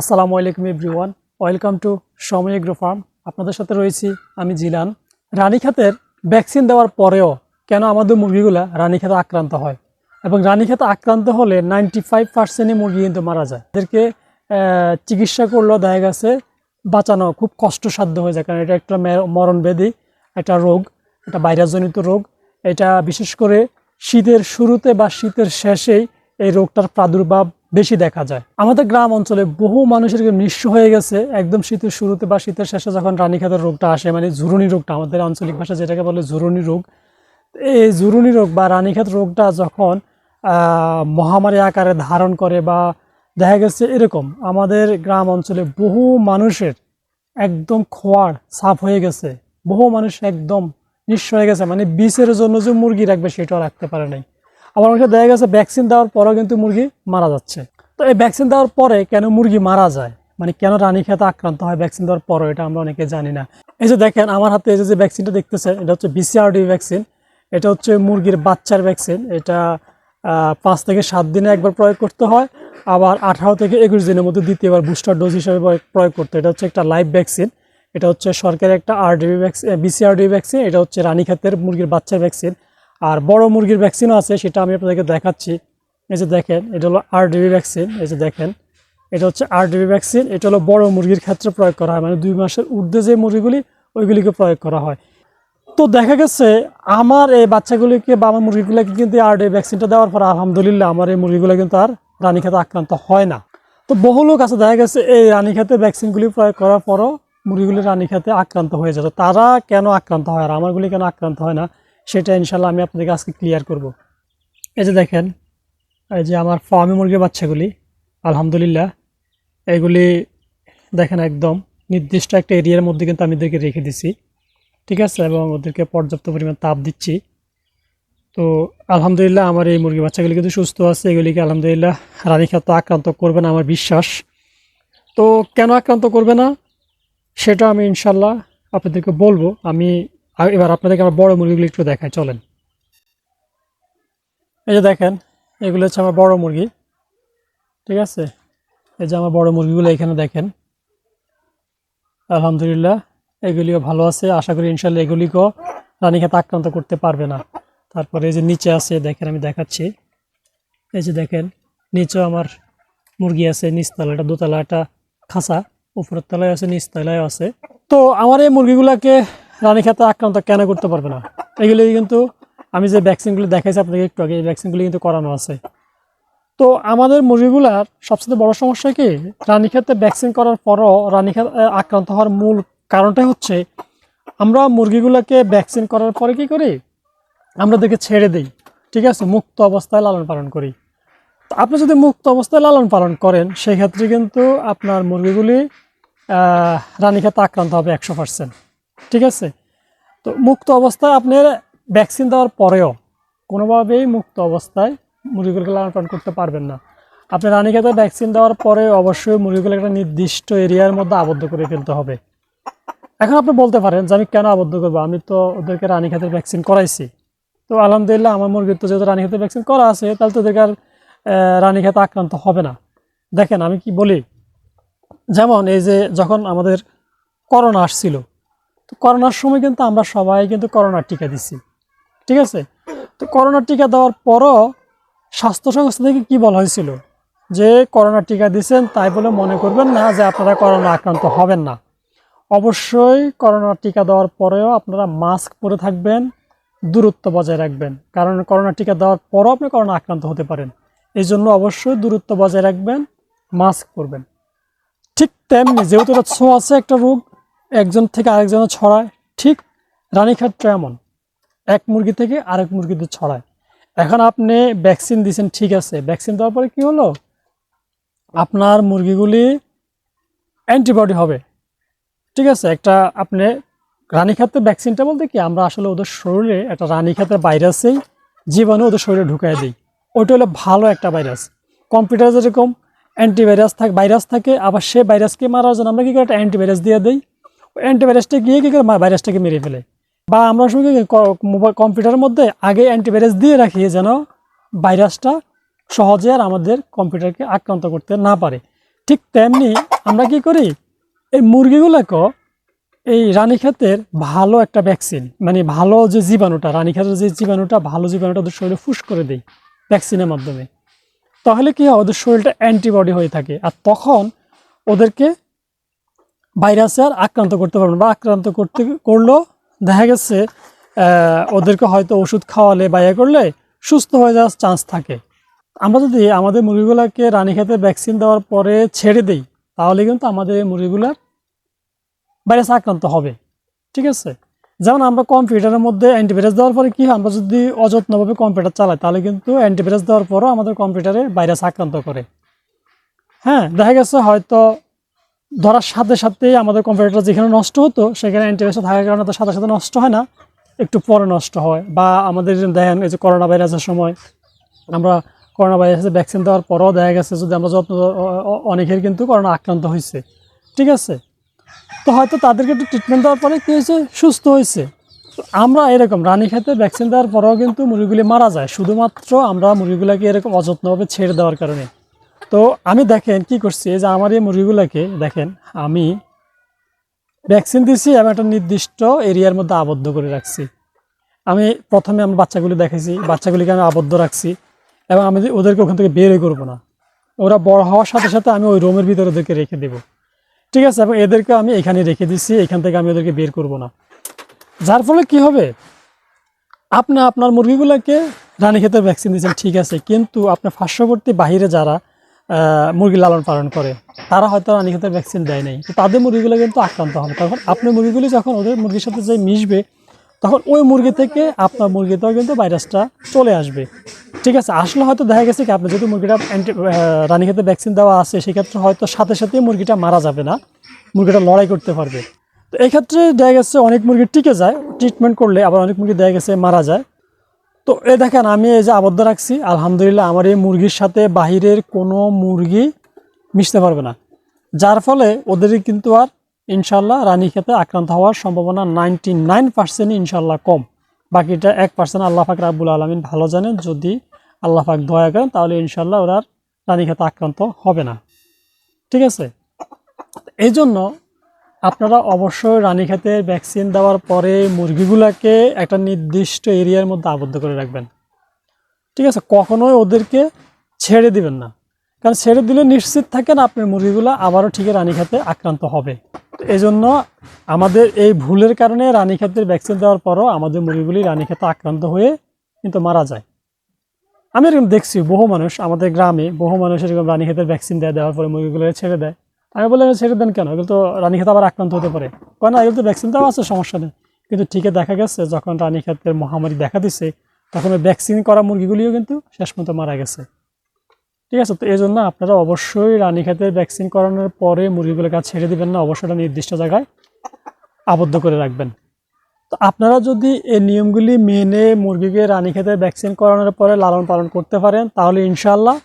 আসসালামু আলাইকুম everyone, welcome to সময় এগ্রো ফার্ম। আপনাদের সাথে রয়েছি আমি জিলান। রানীক্ষেতের ভ্যাকসিন দেওয়ার পরেও কেন আমাদের মুরগিগুলা রানীক্ষেতে আক্রান্ত হয় এবং রানীক্ষেতে আক্রান্ত হলে 95% মুরগি কিন্তু মারা যায়। এদেরকে চিকিৎসা করলেও দেখা গেছে বাঁচানো খুব কষ্টসাধ্য হয়ে যায়, কারণ এটা একটা মরণ ব্যাধি, একটা রোগ, একটা ভাইরাসজনিত রোগ। এটা বিশেষ করে শীতের শুরুতে বা শীতের শেষেই এই রোগটার প্রাদুর্ভাব বেশি দেখা যায়। আমাদের গ্রাম অঞ্চলে বহু মানুষের নিঃস্ব হয়ে গেছে একদম শীতের শুরুতে বা শীতের শেষে যখন রানীক্ষেতের রোগটা আসে, মানে ঝুরুনি রোগটা, আমাদের আঞ্চলিক ভাষা যেটাকে বলে ঝুরুনি রোগ। এই ঝুরুনি রোগ বা রানীক্ষেত রোগটা যখন মহামারী আকারে ধারণ করে বা দেখা গেছে এরকম আমাদের গ্রাম অঞ্চলে বহু মানুষের একদম খোয়ার সাফ হয়ে গেছে, বহু মানুষ একদম নিঃস্ব হয়ে গেছে, মানে বিষের জন্য যে মুরগি রাখবে সেটাও রাখতে পারে নাই। আবার অনেকে দেখা গেছে ভ্যাকসিন দেওয়ার পরেও কিন্তু মুরগি মারা যাচ্ছে। তো এই ভ্যাকসিন দেওয়ার পরে কেন মুরগি মারা যায়, মানে কেন রানীক্ষেতে আক্রান্ত হয় ভ্যাকসিন দেওয়ার পরও, এটা আমরা অনেকে জানি না। এই যে দেখেন আমার হাতে এই যে ভ্যাকসিনটা দেখতেছেন, এটা হচ্ছে BCRD ভ্যাকসিন। এটা হচ্ছে মুরগির বাচ্চার ভ্যাকসিন। এটা 5 থেকে 7 দিনে একবার প্রয়োগ করতে হয়, আবার 18 থেকে 21 দিনের মধ্যে দ্বিতীয়বার বুস্টার ডোজ হিসেবে প্রয়োগ করতে হয়। এটা হচ্ছে একটা লাইভ ভ্যাকসিন। এটা হচ্ছে সরকারের একটা RDV ভ্যাকসিন, BCRD ভ্যাকসিন। এটা হচ্ছে রানীক্ষেতের মুরগির বাচ্চার ভ্যাকসিন। আর বড় মুরগির ভ্যাকসিনও আছে, সেটা আমি আপনাদেরকে দেখাচ্ছি। এই যে দেখেন, এটা হলো RDV ভ্যাকসিন। এই যে দেখেন, এটা হচ্ছে RDV ভ্যাকসিন। এটা হলো বড় মুরগির ক্ষেত্রে প্রয়োগ করা হয়, মানে 2 মাসের ঊর্ধ্বে যে মুরগিগুলি ওইগুলিকে প্রয়োগ করা হয়। তো দেখা গেছে আমার এই বাচ্চাগুলিকে বা আমার মুরগিগুলোকে কিন্তু RDV ভ্যাকসিনটা দেওয়ার পর আলহামদুলিল্লাহ আমার এই মুরগিগুলো কিন্তু আর রানীক্ষেতে আক্রান্ত হয় না। তো বহু লোক আছে দেখা গেছে এই রানীক্ষেতে ভ্যাকসিনগুলি প্রয়োগ করার পরও মুরগিগুলি রানীক্ষেতে আক্রান্ত হয়ে যায়। তারা কেন আক্রান্ত হয় আর আমারগুলি কেন আক্রান্ত হয় না, সেটা ইনশাল্লাহ আমি আপনাদেরকে আজকে ক্লিয়ার করব। এই যে দেখেন, এই যে আমার ফার্মি মুরগির বাচ্চাগুলি, আলহামদুলিল্লাহ এগুলি দেখেন একদম নির্দিষ্ট একটা এরিয়ার মধ্যে কিন্তু আমি এদেরকে রেখে দিছি, ঠিক আছে, এবং ওদেরকে পর্যাপ্ত পরিমাণ তাপ দিচ্ছি। তো আলহামদুলিল্লাহ আমার এই মুরগির বাচ্চাগুলি কিন্তু সুস্থ আছে। এগুলিকে আলহামদুলিল্লাহ রানীক্ষেত আক্রান্ত করবে না আমার বিশ্বাস। তো কেন আক্রান্ত করবে না সেটা আমি ইনশাল্লাহ আপনাদেরকে বলবো। আমি এবার আপনাদেরকে আমার বড় মুরগিগুলি একটু দেখাই, চলেন। এই যে দেখেন, এগুলো হচ্ছে আমার বড় মুরগি, ঠিক আছে। এই যে আমার বড় মুরগিগুলো এখানে দেখেন, আলহামদুলিল্লাহ এগুলিও ভালো আছে। আশা করি ইনশাল্লাহ এগুলিকেও রানীক্ষেত আক্রান্ত করতে পারবে না। তারপরে এই যে নিচে আছে দেখেন, আমি দেখাচ্ছি। এই যে দেখেন, নিচেও আমার মুরগি আছে, নিচতলাটা দোতলা একটা খাঁচা, উপরের তলায় আছে, নিচতলায় আছে। তো আমার এই মুরগিগুলোকে রানীক্ষেতে আক্রান্ত কেন করতে পারবে না, এগুলি কিন্তু আমি যে ভ্যাকসিনগুলি দেখাইছি আপনাকে একটু আগে, এই ভ্যাকসিনগুলি কিন্তু করানো আছে। তো আমাদের মুরগিগুলার সবচেয়ে বড় সমস্যা কি, রানীক্ষেতে ভ্যাকসিন করার পরও রানীক্ষেত আক্রান্ত হওয়ার মূল কারণটাই হচ্ছে আমরা মুরগিগুলোকে ভ্যাকসিন করার পরে কি করি, আমরা দেখে ছেড়ে দিই, ঠিক আছে, মুক্ত অবস্থায় লালন পালন করি। তো আপনি যদি মুক্ত অবস্থায় লালন পালন করেন সেক্ষেত্রে কিন্তু আপনার মুরগিগুলি রানীক্ষেতে আক্রান্ত হবে 100%, ঠিক আছে। তো মুক্ত অবস্থায় আপনার ভ্যাকসিন দেওয়ার পরেও কোনোভাবেই মুক্ত অবস্থায় মুরগিগুলোকে লালন পালন করতে পারবেন না। আপনি রানীক্ষেতে ভ্যাকসিন দেওয়ার পরে অবশ্যই মুরগিগুলো একটা নির্দিষ্ট এরিয়ার মধ্যে আবদ্ধ করে ফেলতে হবে। এখন আপনি বলতে পারেন যে আমি কেন আবদ্ধ করবো, আমি তো ওদেরকে রানীক্ষেতের ভ্যাকসিন করাইছি। তো আলহামদুলিল্লাহ আমার মুরগির তো যেহেতু রানীক্ষেতের ভ্যাকসিন করা আছে, তাহলে তো ওদেরকে আর রানীক্ষেতে আক্রান্ত হবে না। দেখেন আমি কি বলি, যেমন এই যে যখন আমাদের করোনা আসছিল, তো করোনার সময় কিন্তু আমরা সবাই কিন্তু করোনার টিকা দিছি, ঠিক আছে। তো করোনার টিকা দেওয়ার পরও স্বাস্থ্য সংস্থা থেকে কি বলা হয়েছিল, যে করোনার টিকা দিচ্ছেন তাই বলে মনে করবেন না যে আপনারা করোনা আক্রান্ত হবেন না। অবশ্যই করোনার টিকা দেওয়ার পরেও আপনারা মাস্ক পরে থাকবেন, দূরত্ব বজায় রাখবেন, কারণ করোনা টিকা দেওয়ার পরও আপনি করোনা আক্রান্ত হতে পারেন। এই জন্য অবশ্যই দূরত্ব বজায় রাখবেন, মাস্ক পরবেন। ঠিক তেমনি যেহেতু এটা ছোঁয়াচে একটা রোগ, একজন থেকে আরেকজনে ছড়ায়, ঠিক রানীক্ষেতটা এমন এক মুরগি থেকে আরেক মুরগিতে ছড়ায়। এখন আপনি ভ্যাকসিন দিয়েছেন, ঠিক আছে, ভ্যাকসিন দেওয়ার পরে কি হলো, আপনার মুরগিগুলি অ্যান্টিবডি হবে, ঠিক আছে। একটা আপনি রানীক্ষেতের ভ্যাকসিনটা বলতে কি, আমরা আসলে ওদের শরীরে একটা রানীক্ষেতের ভাইরাসেই জীবাণু ওদের শরীরে ঢুকাই দিই। ওইটা হলো ভালো একটা ভাইরাস। কম্পিউটার যেরকম অ্যান্টিভাইরাস ভাইরাস থাকে, আবার সে ভাইরাসকে মারার জন্য আমরা কী করে একটা অ্যান্টিভাইরাস দিয়ে দিই। ওই অ্যান্টিভাইরাসটা গিয়ে কী করে ভাইরাসটাকে মেরে ফেলে। বা আমরা সঙ্গে মোবাইল কম্পিউটারের মধ্যে আগে অ্যান্টিভাইরাস দিয়ে রাখি যেন ভাইরাসটা সহজে আর আমাদের কম্পিউটারকে আক্রান্ত করতে না পারে। ঠিক তেমনি আমরা কি করি, এই মুরগিগুলোকে এই রানীক্ষেতের ভালো একটা ভ্যাকসিন, মানে ভালো যে জীবাণুটা, রানীক্ষেতের যে জীবাণুটা, ভালো জীবাণুটা ওদের শরীরে ফুস করে দেই ভ্যাকসিনের মাধ্যমে। তাহলে কি হয়, ওদের শরীরটা অ্যান্টিবডি হয়ে থাকে, আর তখন ওদেরকে ভাইরাসে আর আক্রান্ত করতে পারবে না, বা আক্রান্ত করলেও দেখা গেছে ওদেরকে হয়তো ওষুধ খাওয়ালে বা ইয়ে করলে সুস্থ হয়ে যাওয়ার চান্স থাকে। আমরা যদি আমাদের মুরগিগুলোকে রানীক্ষেতের ভ্যাকসিন দেওয়ার পরে ছেড়ে দিই, তাহলে কিন্তু আমাদের এই মুরগিগুলার ভাইরাস আক্রান্ত হবে। ঠিক আছে, যেমন আমরা কম্পিউটারের মধ্যে অ্যান্টিভাইরাস দেওয়ার পরে কি হয়, আমরা যদি অযত্নভাবে কম্পিউটার চালাই তাহলে কিন্তু অ্যান্টিভাইরাস দেওয়ার পরও আমাদের কম্পিউটারে ভাইরাস আক্রান্ত করে। হ্যাঁ, দেখা গেছে হয়তো ধরার সাথে সাথেই আমাদের কম্পিউটারটা যেখানে নষ্ট হতো সেখানে অ্যান্টিভাইরাস থাকার কারণে তো সাথে সাথে নষ্ট হয় না, একটু পরে নষ্ট হয়। বা আমাদের দেখেন এই যে করোনা ভাইরাসের সময় আমরা করোনা ভাইরাসের ভ্যাকসিন দেওয়ার পরও দেখা গেছে যদি আমরা যত্ন, অনেকের কিন্তু করোনা আক্রান্ত হয়েছে। ঠিক আছে, তো হয়তো তাদেরকে একটু ট্রিটমেন্ট দেওয়ার পরে কী হয়েছে, সুস্থ হয়েছে। আমরা এরকম রানীক্ষেতে ভ্যাকসিন দেওয়ার পরেও কিন্তু মুরগিগুলি মারা যায়, শুধুমাত্র আমরা মুরগিগুলোকে এরকম অযত্নভাবে ছেড়ে দেওয়ার কারণে। তো আমি দেখেন কি করছি, যে আমার এই মুরগিগুলোকে দেখেন আমি ভ্যাকসিন দিছি এবং একটা নির্দিষ্ট এরিয়ার মধ্যে আবদ্ধ করে রাখছি। আমি প্রথমে আমার বাচ্চাগুলি দেখেছি, বাচ্চাগুলিকে আমি আবদ্ধ রাখছি এবং আমি ওদেরকে ওখান থেকে বেরই করবো না। ওরা বড় হওয়ার সাথে সাথে আমি ওই রুমের ভিতরে ওদেরকে রেখে দেবো। ঠিক আছে, এবং এদেরকে আমি এখানে রেখে দিচ্ছি, এখান থেকে আমি ওদেরকে বের করব না। যার ফলে কি হবে, আপনি আপনার মুরগিগুলোকে রানীক্ষেতের ভ্যাকসিন দিচ্ছেন ঠিক আছে, কিন্তু আপনার পার্শ্ববর্তী বাহিরে যারা মুরগি লালন পালন করে তারা হয়তো রানীক্ষেতের ভ্যাকসিন দেয় নাই, তো তাদের মুরগিগুলো কিন্তু আক্রান্ত হবে। তখন আপনার মুরগিগুলি যখন ওদের মুরগির সাথে যে মিশবে, তখন ওই মুরগি থেকে আপনার মুরগিতেও কিন্তু ভাইরাসটা চলে আসবে। ঠিক আছে, আসলে হয়তো দেখা গেছে কি আপনি যদি মুরগিটা রানীক্ষেতের ভ্যাকসিন দেওয়া আছে, সেক্ষেত্রে হয়তো সাথে সাথে মুরগিটা মারা যাবে না, মুরগিটা লড়াই করতে পারবে। তো এই ক্ষেত্রে দেখা গেছে অনেক মুরগি টিকে যায় ট্রিটমেন্ট করলে, আবার অনেক মুরগি দেখা গেছে মারা যায়। তো এই দেখেন আমি এই যে আবদ্ধ রাখছি, আলহামদুলিল্লাহ আমার এই মুরগির সাথে বাহিরের কোনো মুরগি মিশতে পারবে না, যার ফলে ওদের কিন্তু আর ইনশাল্লাহ রানীক্ষেতে আক্রান্ত হওয়ার সম্ভাবনা 99% ইনশাল্লাহ কম। বাকিটা 1% আল্লাহ পাক রাব্বুল আলামিন ভালো জানেন, যদি আল্লাহ পাক দয়া করেন তাহলে ইনশাল্লাহ ওরা রানীক্ষেতে আক্রান্ত হবে না। ঠিক আছে, এই জন্য আপনারা অবশ্যই রানীক্ষেতের ভ্যাকসিন দেওয়ার পরে মুরগিগুলোকে একটা নির্দিষ্ট এরিয়ার মধ্যে আবদ্ধ করে রাখবেন। ঠিক আছে, কখনোই ওদেরকে ছেড়ে দিবেন না, কারণ ছেড়ে দিলে নিশ্চিত থাকেন আপনার মুরগিগুলো আবারও ঠিক রানীক্ষেতে আক্রান্ত হবে। এই জন্য আমাদের এই ভুলের কারণে রানীক্ষেতের ভ্যাকসিন দেওয়ার পরও আমাদের মুরগিগুলি রানীক্ষেতে আক্রান্ত হয়ে কিন্তু মারা যায়। আমি এরকম দেখছি বহু মানুষ, আমাদের গ্রামে বহু মানুষ এরকম রানীক্ষেতের ভ্যাকসিন দেওয়ার পরে মুরগিগুলো ছেড়ে দেয়। আমি বললাম ছেড়ে দেন কেন, এগুলো তো রানীক্ষেত আবার আক্রান্ত হতে পারে। কেন, এগুলো তো ভ্যাকসিন দেওয়া আছে, সমস্যা নেই। কিন্তু ঠিকই দেখা গেছে যখন রানীক্ষেতের মহামারী দেখা দিচ্ছে, তখন ওই ভ্যাকসিন করা মুরগিগুলিও কিন্তু শেষ পর্যন্ত মারা গেছে। ঠিক আছে, তো এই জন্য আপনারা অবশ্যই রানীক্ষেতের ভ্যাকসিন করানোর পরে মুরগিগুলোকে ছেড়ে দিবেন না, অবশ্যই একটা নির্দিষ্ট জায়গায় আবদ্ধ করে রাখবেন। তো আপনারা যদি এই নিয়মগুলি মেনে মুরগিকে রানীক্ষেতের ভ্যাকসিন করানোর পরে লালন পালন করতে পারেন, তাহলে ইনশাআল্লাহ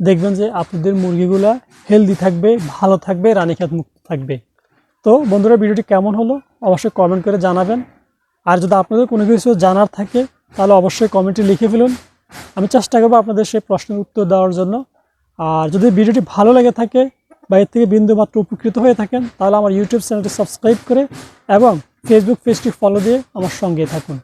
দেখবেন যে আপনাদের মুরগিগুলা হেলদি থাকবে, ভালো থাকবে, রানীক্ষেত মুক্ত থাকবে। তো বন্ধুরা, ভিডিওটি কেমন হলো অবশ্যই কমেন্ট করে জানাবেন। আর যদি আপনাদের কোনো কিছু জানার থাকে তাহলে অবশ্যই কমেন্টে লিখে ফেলুন, আমি চেষ্টা করবো আপনাদের সেই প্রশ্নের উত্তর দেওয়ার জন্য। আর যদি ভিডিওটি ভালো লেগে থাকে বা এর থেকে বিন্দুমাত্র উপকৃত হয়ে থাকেন, তাহলে আমার ইউটিউব চ্যানেলটি সাবস্ক্রাইব করে এবং ফেসবুক পেজটি ফলো দিয়ে আমার সঙ্গে থাকুন।